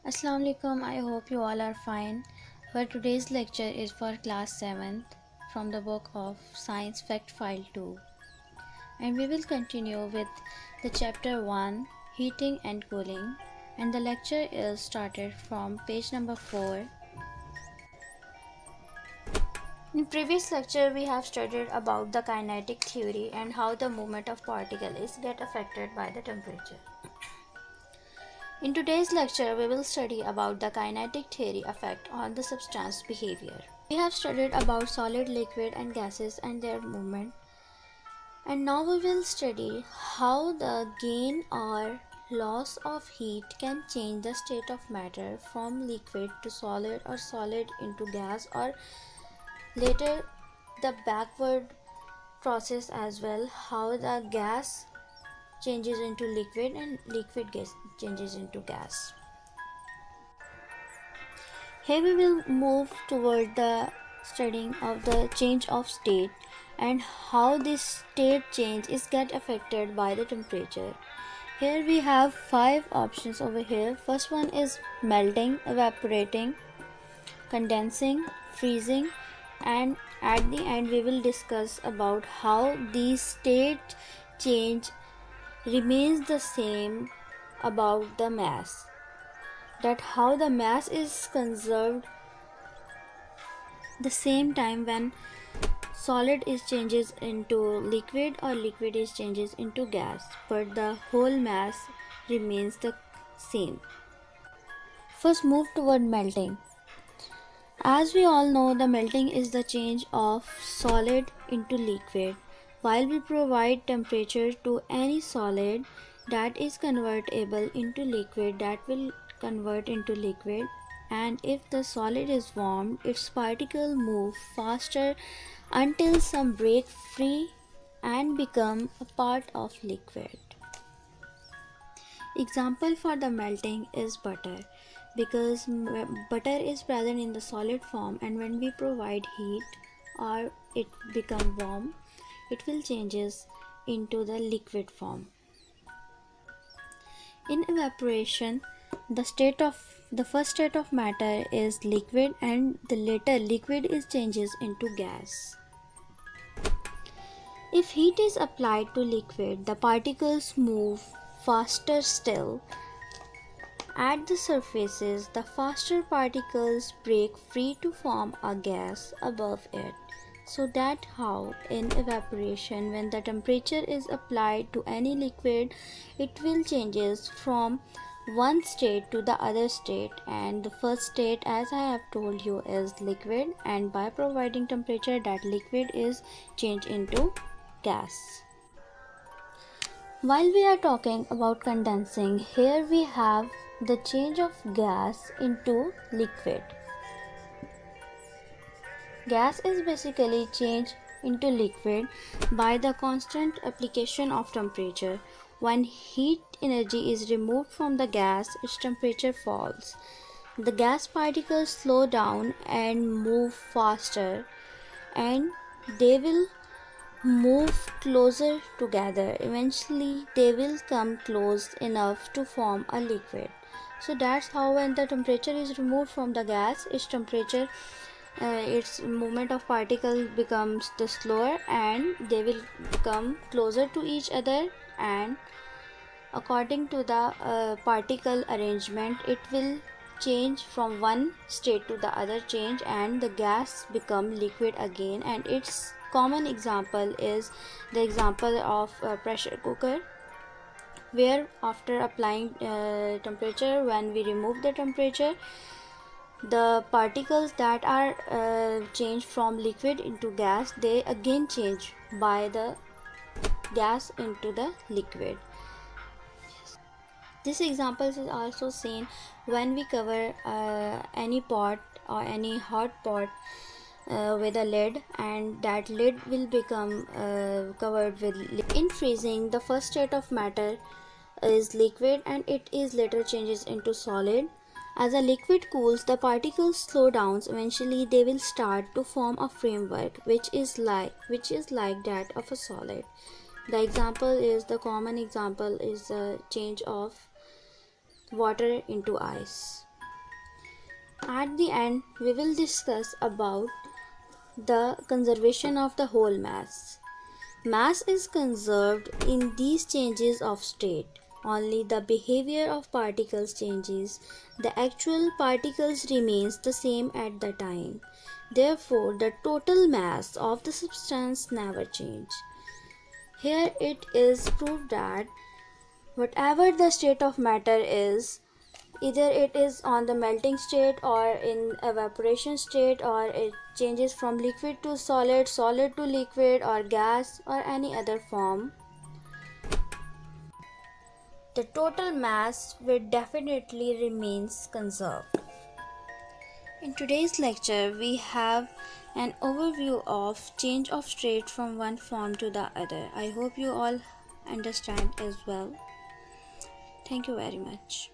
Assalamu alaikum. I hope you all are fine. For today's lecture is for class 7th from the book of Science Fact File 2, and we will continue with the chapter 1, heating and cooling, and the lecture is started from page number 4. In previous lecture we have studied about the kinetic theory and how the movement of particles get affected by the temperature. In today's lecture, we will study about the kinetic theory effect on the substance behavior. We have studied about solid, liquid and gases and their movement. And now we will study how the gain or loss of heat can change the state of matter from liquid to solid or solid into gas, or later the backward process as well, how the gas changes into liquid and liquid gas changes into gas. Here we will move toward the studying of the change of state and how this state change is get affected by the temperature. Here we have 5 options over here. First one is melting, evaporating, condensing, freezing, and at the end we will discuss about how these state change remains the same about the mass, that how the mass is conserved the same time when solid is changes into liquid or liquid is changes into gas, but the whole mass remains the same. First, move toward melting. As we all know, the melting is the change of solid into liquid. While we provide temperature to any solid, that is convertible into liquid, that will convert into liquid, and if the solid is warmed, its particles move faster until some break free and become a part of liquid. Example for the melting is butter, because butter is present in the solid form, and when we provide heat or it become warm, it will changes into the liquid form. In evaporation, the first state of matter is liquid, and the later liquid is changes into gas. If heat is applied to liquid, the particles move faster still. At the surfaces, the faster particles break free to form a gas above it. So that how in evaporation, when the temperature is applied to any liquid, it will changes from one state to the other state, and the first state, as I have told you, is liquid, and by providing temperature, that liquid is changed into gas. While we are talking about condensing, here we have the change of gas into liquid. Gas is basically changed into liquid by the constant application of temperature. When heat energy is removed from the gas, its temperature falls. The gas particles slow down and move faster, and they will move closer together. Eventually, they will come close enough to form a liquid. So that's how when the temperature is removed from the gas, its movement of particles becomes the slower, and they will come closer to each other, and according to the particle arrangement, it will change from one state to the other change, and the gas become liquid again. And its common example is the example of a pressure cooker, where after applying temperature, when we remove the temperature, the particles that are changed from liquid into gas, they again change by the gas into the liquid. This example is also seen when we cover any pot or any hot pot with a lid, and that lid will become covered with liquid. In freezing, the first state of matter is liquid, and it is later changes into solid. As a liquid cools, the particles slow down. Eventually, they will start to form a framework, which is like that of a solid. The common example is the change of water into ice. At the end, we will discuss about the conservation of the whole mass. Mass is conserved in these changes of state. Only the behavior of particles changes. The actual particles remains the same at the time. Therefore, the total mass of the substance never changes. Here it is proved that whatever the state of matter is, either it is on the melting state or in evaporation state, or it changes from liquid to solid, solid to liquid, or gas, or any other form, the total mass will definitely remains conserved. In today's lecture, we have an overview of change of state from one form to the other. I hope you all understand as well. Thank you very much.